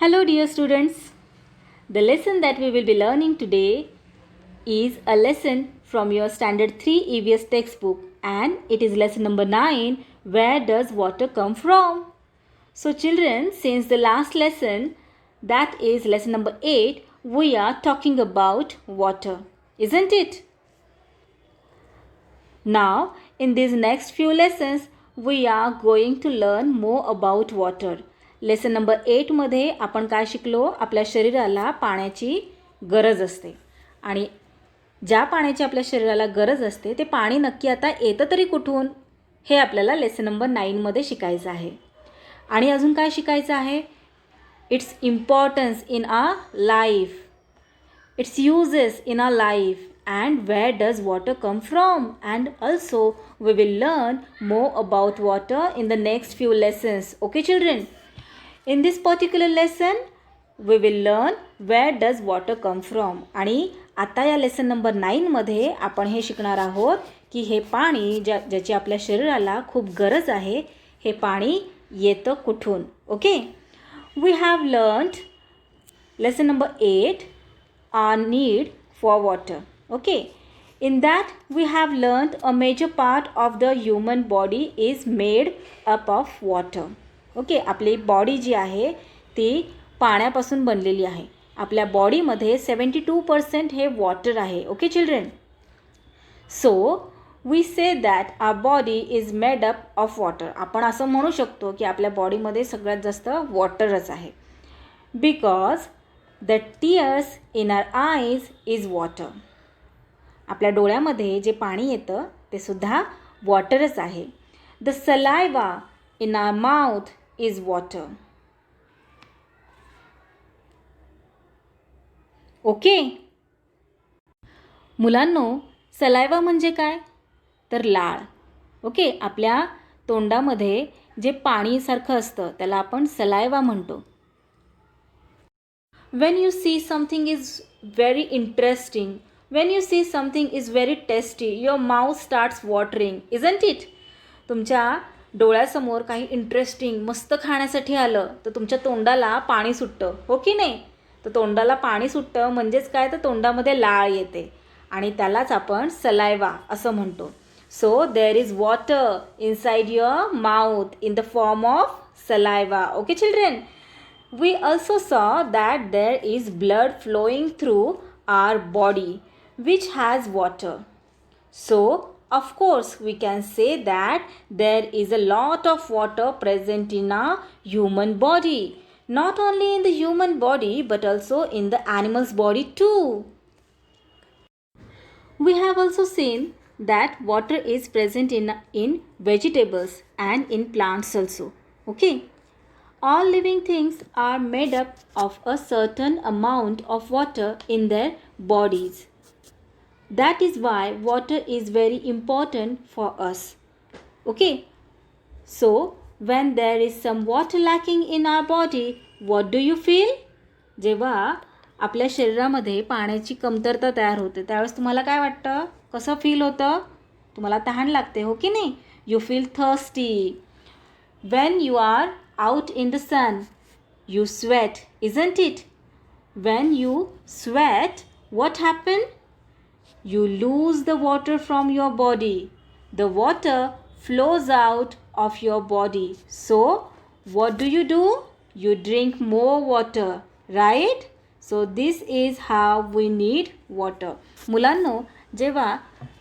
Hello dear students. The lesson that we will be learning today is a lesson from your standard 3 EVS textbook, and it is lesson number 9, where does water come from? So children, since the last lesson, that is lesson number 8, we are talking about water, isn't it? Now in these next few lessons we are going to learn more about water. Lesson number 8 मध्ये आपण काय शिकलो? आपल्या शरीराला पाण्याची गरज असते आणि ज्या पाण्याची आपल्या शरीराला गरज असते ते पाणी नक्की आता येतं तरी कुठून हे आपल्याला लेसन नंबर 9 मध्ये शिकायचं आहे. आणि अजून काय शिकायचं आहे? Its importance in our life, its uses in our life, and where does water come from, and also we will learn more about water in the next few lessons. Okay children, in this particular lesson we will learn where does water come from. आणि आता या lesson number 9 मध्ये आपण हे शिकणार आहोत की हे पाणी ज्याची आपल्या शरीराला खूप गरज आहे हे पाणी येतं कुठून. Okay, we have learned lesson number 8, our need for water. Okay, in that we have learned a major part of the human body is made up of water. Okay, आपली बॉडी जी आहे ती पाण्यापासून बनलेली आहे. आपल्या बॉडीमध्ये 72% हे वॉटर आहे. Okay children, so we say that our body is made up of water. आपण असं म्हणू शकतो की आपल्या बॉडीमध्ये सगळ्यात जास्त वॉटरच आहे. Because the tears in our eyes is water. आपल्या डोळ्यामध्ये जे पाणी येतं ते सुद्धा वॉटरच आहे. The saliva in our mouth is water. Okay मुलांनो, सलायवा म्हणजे काय? तर लाळ. ओके, आपल्या तोंडामध्ये जे पाणीसारखं असतं त्याला आपण सलायवा म्हणतो. When you see something is very interesting, when you see something is very tasty, your mouth starts watering, isn't it? तुमच्या डोळ्यासमोर काही इंटरेस्टिंग मस्त खाण्यासाठी आलं तर तुमच्या तोंडाला पाणी सुटतं, हो की नाही? तर तोंडाला पाणी सुटतं म्हणजेच काय, तर तोंडामध्ये लाळ येते आणि त्यालाच आपण सलायवा असं म्हणतो. So there is water inside your mouth in the form of saliva. Okay children, we also saw that there is blood flowing through our body which has water. So of course we can say that there is a lot of water present in our human body. Not only in the human body but also in the animal's body too. We have also seen that water is present in vegetables and in plants also. Okay, all living things are made up of a certain amount of water in their bodies. That is why water is very important for us. Okay, so when there is some water lacking in our body, what do you feel? जेव्हा आपल्या शरीरामध्ये पाण्याची कमतरता तयार होते त्यावेळेस तुम्हाला काय वाटतं? कसं फील होतं? तुम्हाला तहान लागते, हो की नाही? You feel thirsty. When you are out in the sun, you sweat, isn't it? When you sweat, what happens? You lose the water from your body. The water flows out of your body. So, what do? You drink more water, right? So, this is how we need water. मुलांनो, जेव्हा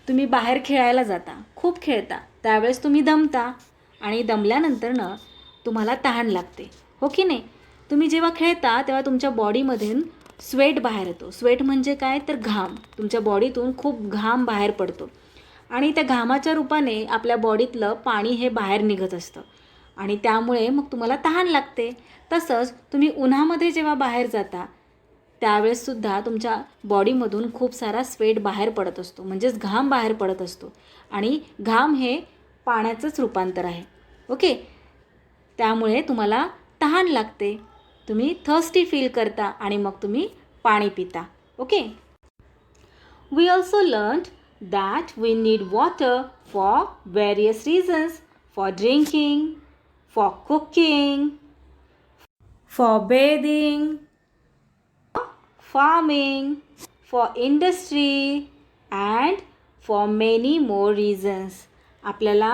तुम्ही बाहेर खेळायला जाता, खूप खेळता, त्यावेळेस तुम्ही दमता आणि दमल्यानंतरनं तुम्हाला तहान लागते, हो की नाही? तुम्ही जेव्हा खेळता तेव्हा तुमच्या बॉडीमधून स्वेट बाहेर येतो. स्वेट म्हणजे काय, तर घाम. तुमच्या बॉडीतून खूप घाम बाहेर पडतो आणि त्या घामाच्या रूपाने आपल्या बॉडीतलं पाणी हे बाहेर निघत असतं आणि त्यामुळे मग तुम्हाला तहान लागते. तसंच तुम्ही उन्हामध्ये जेव्हा बाहेर जाता त्यावेळेससुद्धा तुमच्या बॉडीमधून खूप सारा स्वेट बाहेर पडत असतो, म्हणजेच घाम बाहेर पडत असतो आणि घाम हे पाण्याचंच रूपांतर आहे. ओके, त्यामुळे तुम्हाला तहान लागते, तुम्ही थर्स्टी फील करता आणि मग तुम्ही पाणी पिता. Okay, we also learned that we need water for various reasons, for drinking, for cooking, for bathing, farming, for industry and for many more reasons. आपल्याला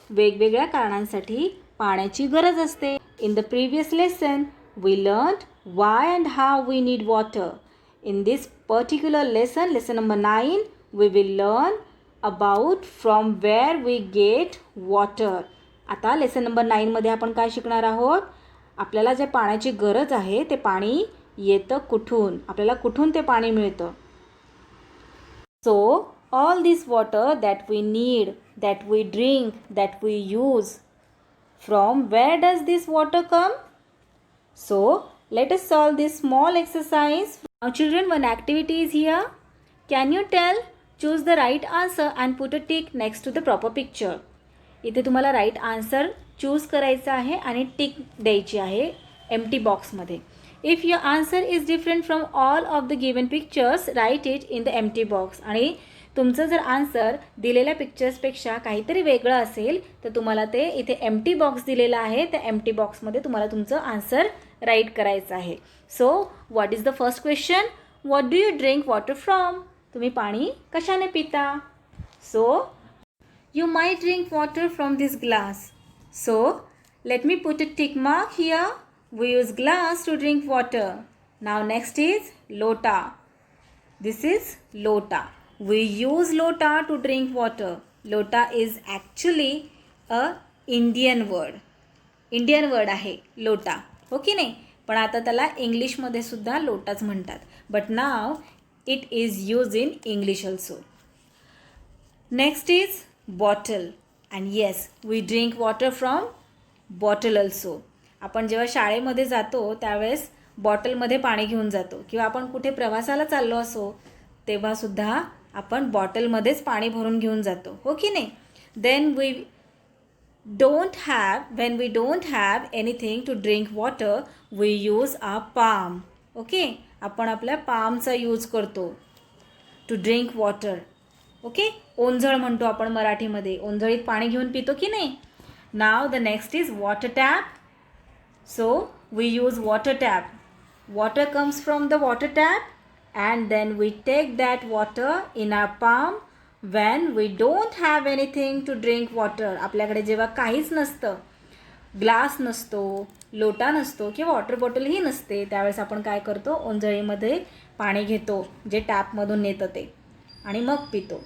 वेगवेगळ्या कारणांसाठी पाण्याची गरज असते. In the previous lesson, we learned why and how we need water. In this particular lesson, lesson number 9, we will learn about from where we get water. आता lesson number 9 मध्ये आपण काय शिकणार आहोत? आपल्याला जे पाण्याची गरज आहे ते पाणी येतं कुठून, आपल्याला कुठून ते पाणी मिळतं. So all this water that we need, that we drink, that we use, from where does this water come? So let us solve this small exercise. Now children, one activity is here. Can you tell? Choose the right answer and put a tick next to the proper picture. इथे तुम्हाला right answer choose करायचा आहे आणि tick द्यायची आहे empty बॉक्समध्ये. If your answer is different from all of the given pictures, write it in the empty box. आणि तुमचं जर आन्सर दिलेल्या पिक्चर्सपेक्षा काहीतरी वेगळं असेल तर तुम्हाला ते इथे एम्प्टी बॉक्स दिलेला आहे, त्या एम्प्टी बॉक्समध्ये तुम्हाला तुमचं आन्सर राईट करायचं आहे. So what is the first question? What do you drink water from? तुम्ही पाणी कशाने पिता? So you might drink water from this glass. So let me put a tick mark here. We use glass to drink water. Now next is lota. This is lota. We use lota to drink water. Lota is actually a Indian word. Indian word आहे लोटा, हो की नाही? पण आता त्याला इंग्लिशमध्ये सुद्धा लोटाच म्हणतात. But now it is used in English also. Next is bottle, and yes, we drink water from bottle also. आपण जेव्हा शाळेमध्ये जातो त्यावेळेस बॉटलमध्ये पाणी घेऊन जातो, किंवा आपण कुठे प्रवासाला चाललो असो तेव्हासुद्धा आपण बॉटलमध्येच पाणी भरून घेऊन जातो, हो की नाही? Then when we don't have anything to drink water, we use our palm. Okay, आपण आपल्या पामचा यूज करतो टू ड्रिंक वॉटर. ओके, ओंजळ म्हणतो आपण मराठीमध्ये. ओंजळीत पाणी घेऊन पितो की नाही? Now the next is water tap. So we use water tap. Water comes from the water tap and then we take that water in our palm when we don't have anything to drink water. आपल्याकडे जेव्हा काहीच नसतं, glass नसतो, लोटा नसतो किंवा water बॉटलही नसते, त्यावेळेस आपण काय करतो? ओंजळीमध्ये पाणी घेतो जे टॅपमधून येतं ते, आणि मग पितो.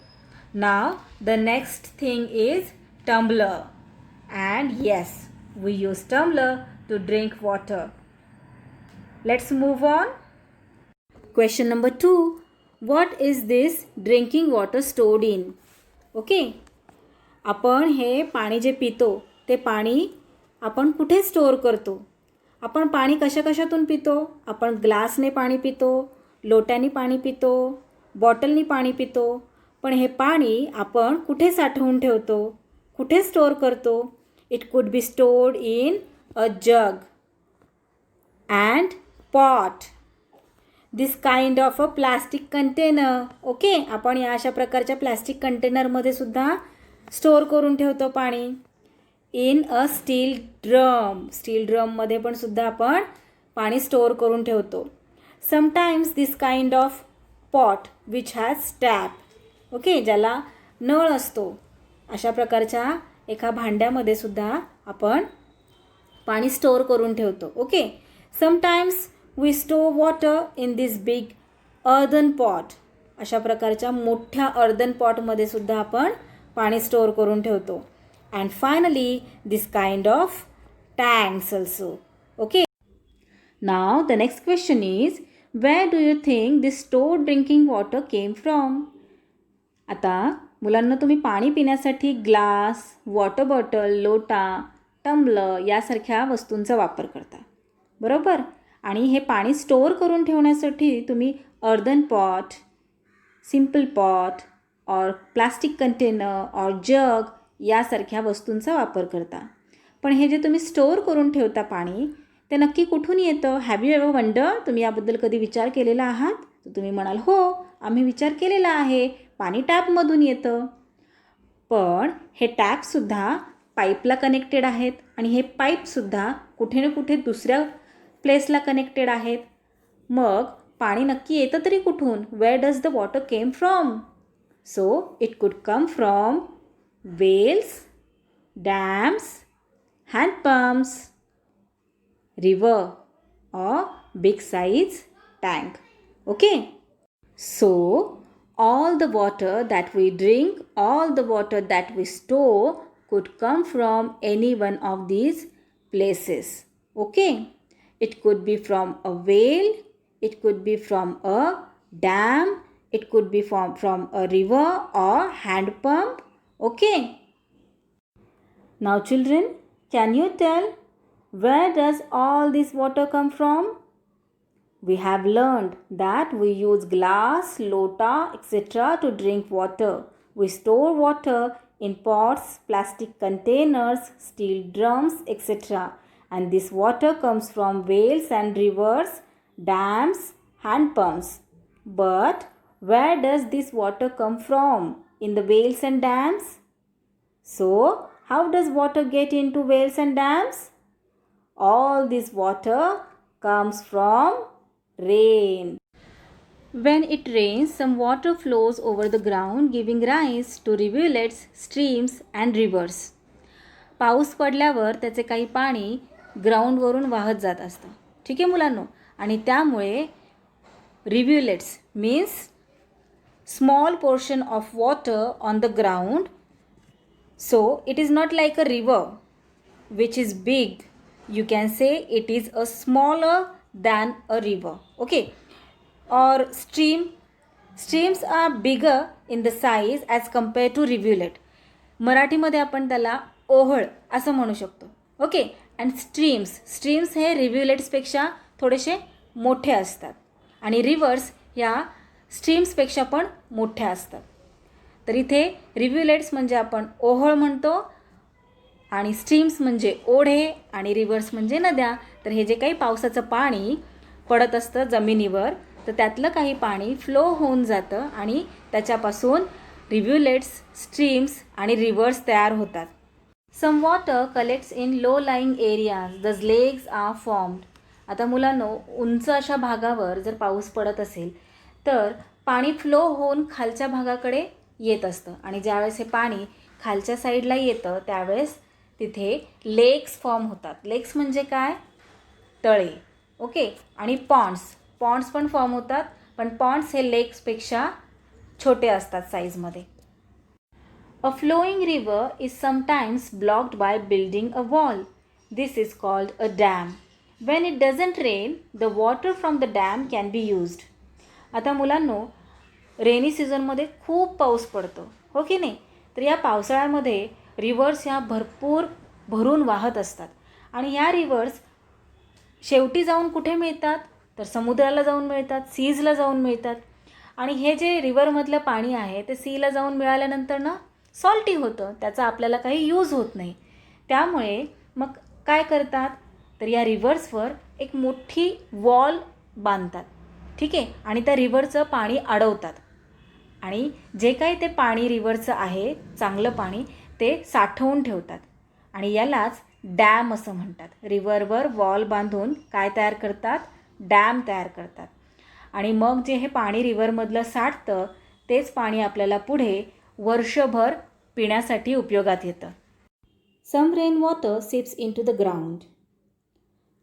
Now the next thing is tumbler, and yes, we use tumbler to drink water. Let's move on. Question number 2. What is this drinking water stored in? Okay, आपण हे पाणी जे पितो ते पाणी आपण कुठे स्टोअर करतो? आपण पाणी कशाकशातून पितो? आपण ग्लासने पाणी पितो, लोट्याने पाणी पितो, बॉटलनी पाणी पितो. पण हे पाणी आपण कुठे साठवून ठेवतो? कुठे स्टोअर करतो? It could be stored in अ जग and pot. This kind of a plastic container. Okay, आपण या अशा प्रकारच्या प्लास्टिक कंटेनरमध्ये सुद्धा स्टोअर करून ठेवतो पाणी. In a steel drum. Steel ड्रममध्ये पण सुद्धा आपण पाणी स्टोअर करून ठेवतो. Sometimes this kind of pot which has tap. Okay, ज्याला नळ असतो, अशा प्रकारच्या एका भांड्यामध्ये सुद्धा आपण पाणी स्टोअर करून ठेवतो. Okay, sometimes we store water in this big earthen pot. अशा प्रकारच्या मोठ्या अर्दन पॉटमध्ये सुद्धा आपण पाणी स्टोअर करून ठेवतो. And finally this kind of tanks also. Okay, now the next question is, where do you think this stored drinking water came from? आता मुलांना तुम्ही पाणी पिण्यासाठी ग्लास, वॉटर बॉटल, लोटा, टम्बलर यासारख्या वस्तूंचा वापर करता, बरोबर? आणि हे पाणी स्टोअर करून ठेवण्यासाठी तुम्ही अर्दन पॉट, सिम्पल पॉट और प्लास्टिक कंटेनर और जग यासारख्या वस्तूंचा वापर करता. पण हे जे तुम्ही स्टोअर करून ठेवता पाणी, ते नक्की कुठून येतं? Have you ever wonder? तुम्ही याबद्दल कधी विचार केलेला आहात? तर तुम्ही म्हणाल, हो, आम्ही विचार केलेला आहे, पाणी टॅपमधून येतं. पण हे टॅपसुद्धा पाईपला कनेक्टेड आहेत आणि हे पाईपसुद्धा कुठे ना कुठे दुसऱ्या प्लेसला कनेक्टेड आहेत. मग पाणी नक्की येतं तरी कुठून? Where does the water came from? So it could come from wells, dams, handpumps, river or big size tank. Okay, so all the water that we drink, all the water that we store could come from any one of these places. Okay, it could be from a whale, it could be from a dam, it could be from a river or hand pump. Okay, now children, can you tell where does all this water come from? We have learned that we use glass, lota, etc. to drink water. We store water in pots, plastic containers, steel drums, etc. And this water comes from wells and rivers, dams, hand pumps. But where does this water come from? In the wells and dams? So, how does water get into wells and dams? All this water comes from rain. When it rains, some water flows over the ground, giving rise to rivulets, streams and rivers. पाऊस पडल्यावर त्याचे काही पाणी ग्राउंडवरून वाहत जात असतं. ठीक आहे मुलांनो? आणि त्यामुळे rivulets means small portion of water on the ground. So it is not like a river which is big. You can say it is a smaller than a river. Okay, or streams are bigger in the size as compared to rivulet. मराठीमध्ये आपण त्याला ओहळ असं म्हणू शकतो. Okay, and streams हे रिव्युलेट्सपेक्षा थोडेसे मोठे असतात आणि रिव्हर्स ह्या स्ट्रीम्सपेक्षा पण मोठ्या असतात. तर इथे रिव्युलेट्स म्हणजे आपण ओहळ म्हणतो आणि स्ट्रीम्स म्हणजे ओढे आणि रिव्हर्स म्हणजे नद्या. तर हे जे काही पावसाचं पाणी पडत असतं जमिनीवर, तर त्यातलं काही पाणी फ्लो होऊन जातं आणि त्याच्यापासून रिव्युलेट्स, स्ट्रीम्स आणि रिव्हर्स तयार होतात. Some water collects in low lying areas, thus lakes R formed. आता मुलांनो, उंच अशा भागावर जर पाऊस पडत असेल तर पाणी फ्लो होऊन खालच्या भागाकडे येत असतं आणि ज्यावेळेस हे पाणी खालच्या साईडला येतं त्यावेळेस तिथे लेक्स फॉर्म होतात. लेक्स म्हणजे काय? तळे. ओके, आणि पॉन्ड्स पण फॉर्म होतात, पण पॉन्ड्स हे लेक्सपेक्षा छोटे असतात साईजमध्ये. A flowing river is sometimes blocked by building a wall. This is called a dam. When it doesn't rain, the water from the dam can be used. आता मुलांनो, रेनी सीझनमध्ये खूप पाऊस पडतो, हो की नाही? तर या पावसाळ्यामध्ये रिव्हर्स ह्या भरपूर भरून वाहत असतात आणि ह्या रिव्हर्स शेवटी जाऊन कुठे मिळतात? तर समुद्राला जाऊन मिळतात, सीजला जाऊन मिळतात. आणि हे जे रिव्हरमधलं पाणी आहे ते सीला जाऊन मिळाल्यानंतर ना सॉल्टी होतं, त्याचा आपल्याला काही यूज होत नाही. त्यामुळे मग काय करतात? तर या रिव्हर्सवर एक मोठी वॉल बांधतात. ठीक आहे, आणि त्या रिव्हरचं पाणी अडवतात आणि जे काही ते पाणी रिव्हरचं आहे चांगलं पाणी ते साठवून ठेवतात आणि यालाच डॅम असं म्हणतात. रिव्हरवर वॉल बांधून काय तयार करतात? डॅम तयार करतात. आणि मग जे हे पाणी रिव्हरमधलं साठतं तेच पाणी आपल्याला पुढे वर्षभर पिण्यासाठी उपयोगात येतं. Some rain water seeps into the ground.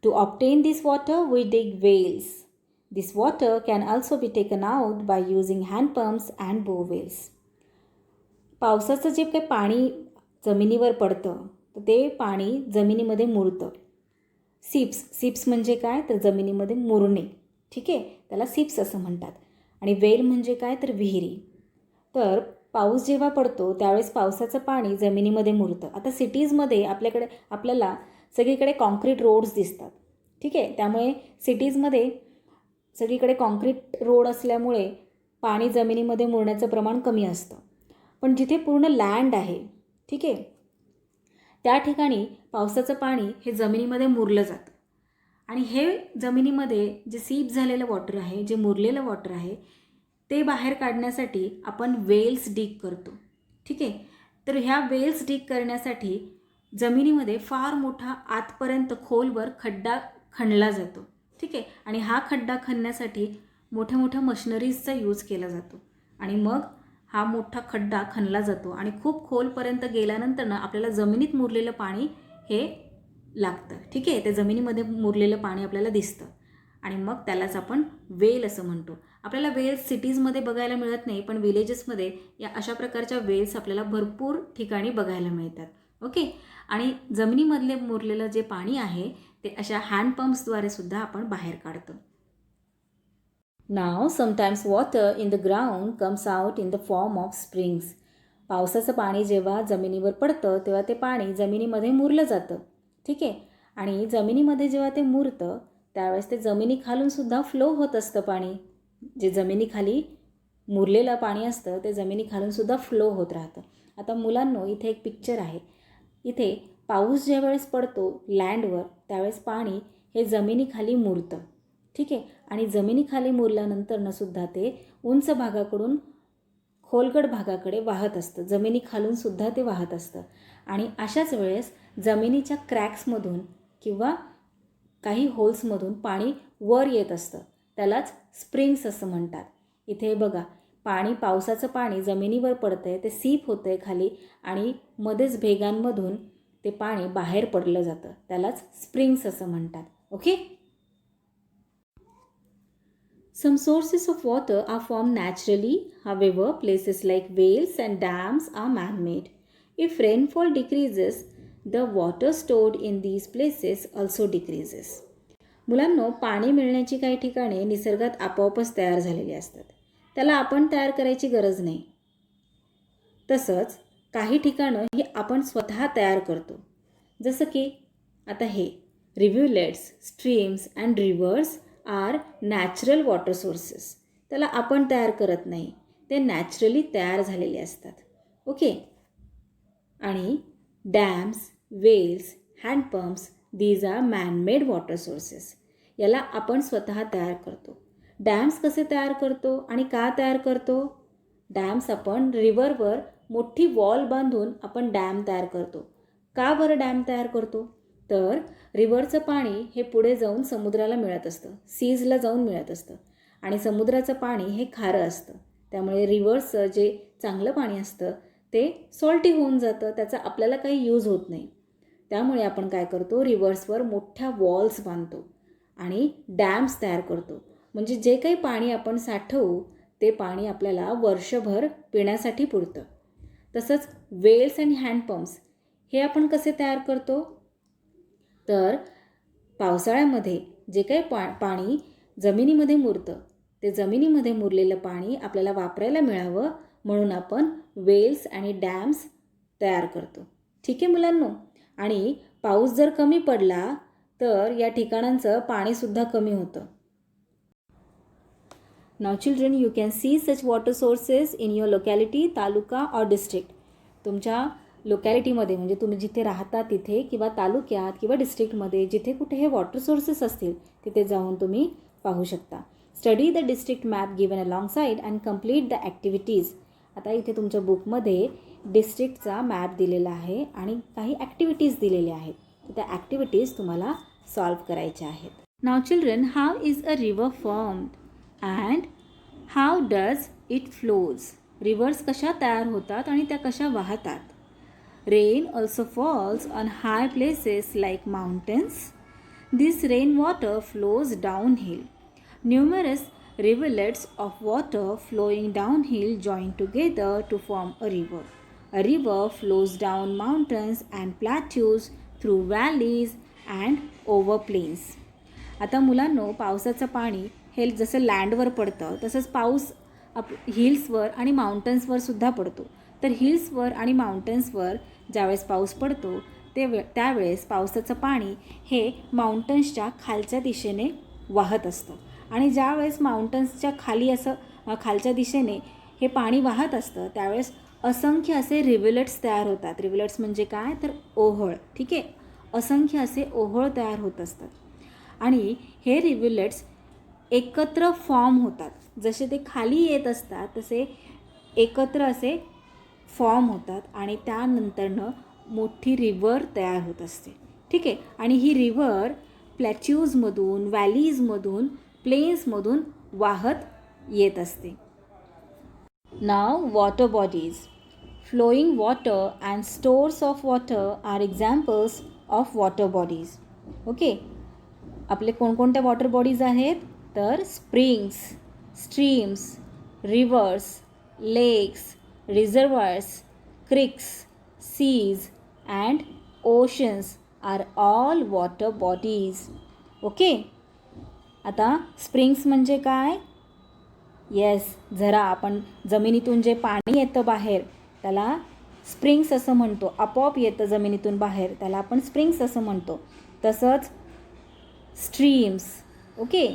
To obtain this water we dig wells. This water can also be taken out by using handpumps and borewells. पावसाचं जे काही पाणी जमिनीवर पडतं तर ते पाणी जमिनीमध्ये मुरतं. सिप्स म्हणजे काय? तर जमिनीमध्ये मुरणे. ठीक आहे, त्याला सिप्स असं म्हणतात. आणि वेल म्हणजे काय? तर विहिरी. तर पाऊस जेव्हा पडतो त्यावेळेस पावसाचं पाणी जमिनीमध्ये मुरतं. आता सिटीजमध्ये आपल्याला सगळीकडे कॉन्क्रीट रोड्स दिसतात. ठीक आहे, त्यामुळे सिटीजमध्ये सगळीकडे कॉन्क्रीट रोड असल्यामुळे पाणी जमिनीमध्ये मुरण्याचं प्रमाण कमी असतं. पण जिथे पूर्ण लँड आहे, ठीक आहे, त्या ठिकाणी पावसाचं पाणी हे जमिनीमध्ये मुरलं जातं आणि हे जमिनीमध्ये जे सीप झालेलं वॉटर आहे, जे मुरलेलं वॉटर आहे ते बाहेर काढण्यासाठी आपण वेल्स डिग करतो. ठीक आहे, तर ह्या वेल्स डिग करण्यासाठी जमिनीमध्ये फार मोठा आतपर्यंत खोलवर खड्डा खणला जातो. ठीक आहे. आणि हा खड्डा खणण्यासाठी मोठ्या मोठ्या मशिनरीजचा यूज केला जातो आणि मग हा मोठा खड्डा खणला जातो आणि खूप खोलपर्यंत गेल्यानंतर ना आपल्याला जमिनीत मुरलेलं पाणी हे लागतं. ठीक आहे. ते जमिनीमध्ये मुरलेलं पाणी आपल्याला दिसतं आणि मग त्यालाच आपण वेल असं म्हणतो. आपल्याला वेल्स सिटीजमध्ये बघायला मिळत नाही, पण विलेजेसमध्ये या अशा प्रकारच्या वेल्स आपल्याला भरपूर ठिकाणी बघायला मिळतात. ओके. आणि जमिनीमधले मुरलेलं जे पाणी आहे ते अशा हँडपंप्सद्वारे सुद्धा आपण बाहेर काढतो. Now sometimes water in the ground comes out in the form of springs. पावसाचं पाणी जेव्हा जमिनीवर पडतं तेव्हा ते पाणी जमिनीमध्ये मुरलं जातं. ठीक आहे. आणि जमिनीमध्ये जेव्हा ते मुरतं त्यावेळेस ते जमिनीखालून सुद्धा फ्लो होत असतं पाणी. जे जमिनीखाली मुरलेलं पाणी असतं ते जमिनीखालून सुद्धा फ्लो होत राहतं. आता मुलांनो, इथे एक पिक्चर आहे. इथे पाऊस ज्या वेळेस पडतो लँडवर त्यावेळेस पाणी हे जमिनीखाली मुरतं. ठीक आहे. आणि जमिनीखाली मुरल्यानंतरनं सुद्धा ते उंच भागाकडून खोलगट भागाकडे वाहत असतं. जमिनीखालून सुद्धा ते वाहत असतं आणि अशाच वेळेस जमिनीच्या क्रॅक्समधून किंवा काही होल्समधून पाणी वर येत असतं. त्यालाच स्प्रिंग्स असं म्हणतात. इथे बघा, पाणी, पावसाचं पाणी जमिनीवर पडतं आहे, ते सीप होतं आहे खाली आणि मध्येच भेगांमधून ते पाणी बाहेर पडलं जातं. त्यालाच स्प्रिंग्स असं म्हणतात. Okay. Some sources of water are formed naturally. However, places like wells and dams are man-made. If rainfall decreases, the water stored in these places also decreases. मुलांनो, पाणी मिळण्याची काही ठिकाणे निसर्गात आपोआपच तयार झालेली असतात. त्याला आपण तयार करायची गरज नाही. तसंच काही ठिकाणं ही आपण स्वतः तयार करतो. जसं की आता हे rivulets, streams and rivers are natural water sources. त्याला आपण तयार करत नाही, ते नॅचरली तयार झालेले असतात. ओके. आणि dams, wells, handpumps these are manmade water sources. याला आपण स्वतः तयार करतो. डॅम्स कसे तयार करतो आणि का तयार करतो? डॅम्स आपण रिव्हरवर मोठी वॉल बांधून आपण डॅम तयार करतो. का बरं डॅम तयार करतो? तर रिव्हरचं पाणी हे पुढे जाऊन समुद्राला मिळत असतं, सीजला जाऊन मिळत असतं आणि समुद्राचं पाणी हे खारं असतं. त्यामुळे रिव्हर्सचं जे चांगलं पाणी असतं ते सॉल्टी होऊन जातं, त्याचा आपल्याला काही यूज होत नाही. त्यामुळे आपण काय करतो, रिव्हर्सवर मोठ्या वॉल्स बांधतो आणि डॅम्स तयार करतो. म्हणजे जे काही पाणी आपण साठवू ते पाणी आपल्याला वर्षभर पिण्यासाठी पुरतं. तसंच वेल्स आणि हँडपंप्स हे आपण कसे तयार करतो? तर पावसाळ्यामध्ये जे काही पाणी जमिनीमध्ये मुरतं ते जमिनीमध्ये मुरलेलं पाणी आपल्याला वापरायला मिळावं म्हणून आपण वेल्स आणि डॅम्स तयार करतो. ठीक आहे मुलांनो. आणि पाऊस जर कमी पडला तर या ठिकाणांचं पाणीसुद्धा कमी होतं. Now children, you can see such water sources in your locality, taluka or district. तुमच्या लोकॅलिटीमध्ये म्हणजे तुम्ही जिथे राहता तिथे किंवा तालुक्यात किंवा डिस्ट्रिक्टमध्ये जिथे कुठे हे वॉटर सोर्सेस असतील तिथे जाऊन तुम्ही पाहू शकता. Study the district map given along side and complete the activities. आता इथे तुमच्या बुकमध्ये डिस्ट्रिक्टचा मॅप दिलेला आहे आणि काही ॲक्टिव्हिटीज दिलेल्या आहेत. तर त्या ॲक्टिव्हिटीज तुम्हाला सॉल्व करायच्या आहेत. Now children, how is a river formed and how does it flows. Rivers कशा तयार होतात आणि त्या कशा वाहतात? Rain also falls on high places like mountains. This rainwater flows downhill. Numerous rivulets of water flowing downhill join together to form a river. A river flows down mountains and plateaus, through valleys and over plains. आता मुलांनो, पावसाचं पाणी हे जसं लँडवर पडतं तसंच पाऊस हिल्सवर आणि माउंटन्सवर सुद्धा पडतो. तर हिल्सवर आणि माउंटन्सवर ज्यावेळेस पाऊस पडतो त्यावेळेस पावसाचं पाणी हे माउंटन्सच्या खालच्या दिशेने वाहत असतं आणि ज्यावेळेस माउंटन्सच्या खाली असं खालच्या दिशेने हे पाणी वाहत असतं त्यावेळेस असंख्य असे रिव्हलेट्स तयार होतात. रिव्हलेट्स म्हणजे काय तर ओहोळ. ठीक आहे. असंख्य असे ओहोळ तयार होत असतात आणि हे रिव्हलेट्स एकत्र फॉर्म होतात. जसे ते खाली येत असतात तसे एकत्र असे फॉर्म होतात आणि त्यानंतरनं मोठी रिव्हर तयार होत असते. ठीक आहे. आणि ही रिव्हर प्लॅट्यूजमधून, व्हॅलीजमधून, प्लेन्समधून वाहत येत असते. Now water bodies. Flowing water and stores of water are examples of water bodies. Okay, आपले कोणकोणत्या वॉटर बॉडीज आहेत तर springs, streams, rivers, lakes, reservoirs, creeks, seas and oceans are all water bodies. Okay, आता springs म्हणजे काय? Yes, झरा. आपण जमिनीतून जे पाणी येतं बाहेर त्याला स्प्रिंग्स असं म्हणतो. आपोआप येतं जमिनीतून बाहेर त्याला आपण स्प्रिंग्स असं म्हणतो. तसंच स्ट्रीम्स, ओके,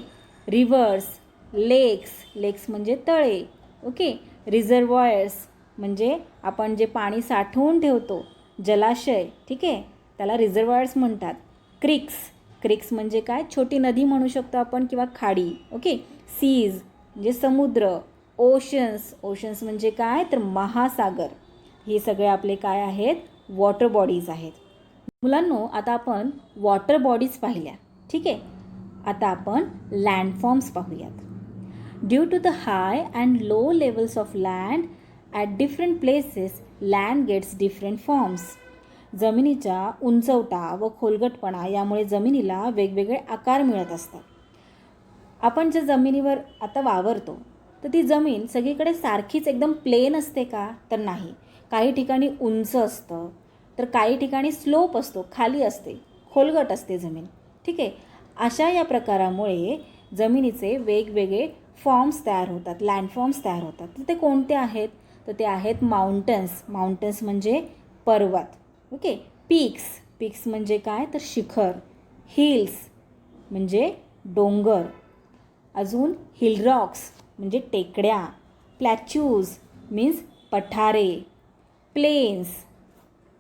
रिव्हर्स, लेक्स, लेक्स म्हणजे तळे, ओके, रिझर्वायर्स म्हणजे आपण जे पाणी साठवून ठेवतो, जलाशय, ठीक आहे, त्याला रिझर्वायर्स म्हणतात. क्रिक्स, क्रिक्स म्हणजे काय? छोटी नदी म्हणू शकतो आपण किंवा खाडी. ओके, सीज म्हणजे समुद्र, ओशन्स, ओशन्स म्हणजे काय तर महासागर. हे सगळे आपले काय आहेत? वॉटर बॉडीज आहेत. मुलांनो, आता आपण वॉटर बॉडीज पाहिल्या, ठीक आहे. आता आपण लँडफॉर्म्स पाहूयात. Due to the high and low levels of land at different places land gets different forms. जमिनीच्या उंचवटा व खोलगटपणा यामुळे जमिनीला वेगवेगळे आकार मिळत असतात. आपण ज्या जमिनीवर आता वावरतो तर ती जमीन सगळीकडे सारखीच एकदम प्लेन असते का तर नाही. काही ठिकाणी उंच असतं तर काही ठिकाणी स्लोप असतो, खाली असते, खोलगट असते जमीन, ठीक आहे. अशा या प्रकारामुळे जमिनीचे वेगवेगळे फॉर्म्स तयार होतात, लँडफॉर्म्स तयार होतात. तर ते कोणते आहेत तर ते आहेत माउंटन्स. माउंटन्स म्हणजे पर्वत, ओके. पीक्स, पीक्स म्हणजे काय तर शिखर. हिल्स म्हणजे डोंगर. अजून हिल रॉक्स म्हणजे टेकड्या. प्लॅच्यूज मीन्स पठारे. प्लेन्स,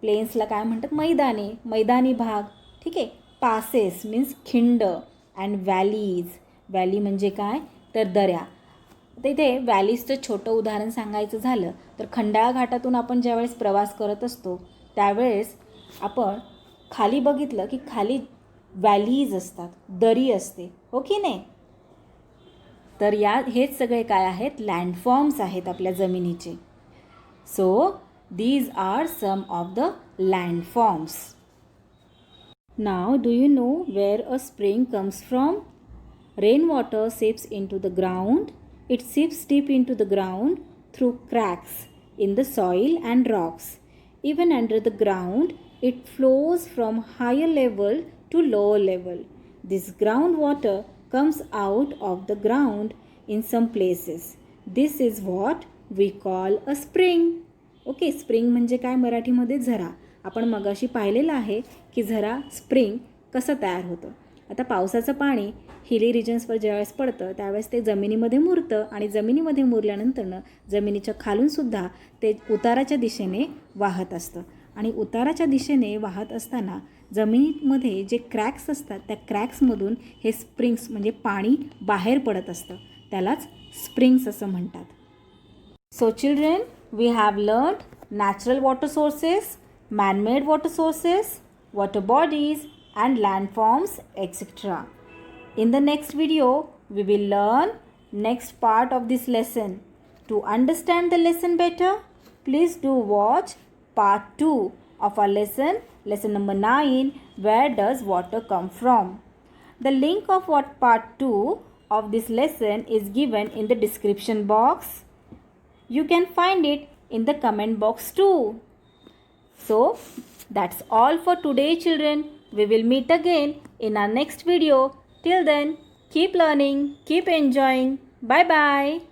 प्लेन्सला काय म्हणतात मैदानी, मैदानी भाग, ठीक आहे. पासेस मीन्स खिंड. अँड व्हॅलीज, व्हॅली म्हणजे काय तर दऱ्या. तर इथे व्हॅलीजचं छोटं उदाहरण सांगायचं झालं तर खंडाळा घाटातून आपण ज्यावेळेस प्रवास करत असतो त्यावेळेस आपण खाली बघितलं की खाली व्हॅलीज असतात, दरी असते, हो की नाही. तर हेच सगळे काय आहेत? लँडफॉर्म्स आहेत आपल्या जमिनीचे. So these are some of the landforms. Now, do you know where a spring comes from? Rainwater seeps into the ground. It seeps deep into the ground through cracks in the soil and rocks. Even under the ground, it flows from higher level to lower level. This groundwater comes out of the ground in some places. This is what we call a spring. Okay, spring म्हणजे काय मराठीमध्ये? झरा. आपण मगाशी पाहिलेलं आहे की झरा, स्प्रिंग कसं तयार होतं. आता पावसाचं पाणी हिली रिजन्सवर ज्यावेळेस पडतं त्यावेळेस ते जमिनीमध्ये मुरतं आणि जमिनीमध्ये मुरल्यानंतरनं जमिनीच्या खालूनसुद्धा ते उताराच्या दिशेने वाहत असतं. आणि उताराच्या दिशेने वाहत असताना जमिनीमध्ये जे क्रॅक्स असतात त्या क्रॅक्समधून हे स्प्रिंग्स म्हणजे पाणी बाहेर पडत असतं. त्यालाच स्प्रिंग्स असं म्हणतात. So children, we have learned natural water sources, man-made water sources, water bodies and landforms, etc. In the next video, we will learn next part of this lesson. To understand the lesson better, please do watch part 2 of our lesson, lesson number 9, where does water come from? The link of what part 2 of this lesson is given in the description box. You can find it in the comment box too. So, that's all for today, children. We will meet again in our next video. Till then, keep learning, keep enjoying. Bye-bye.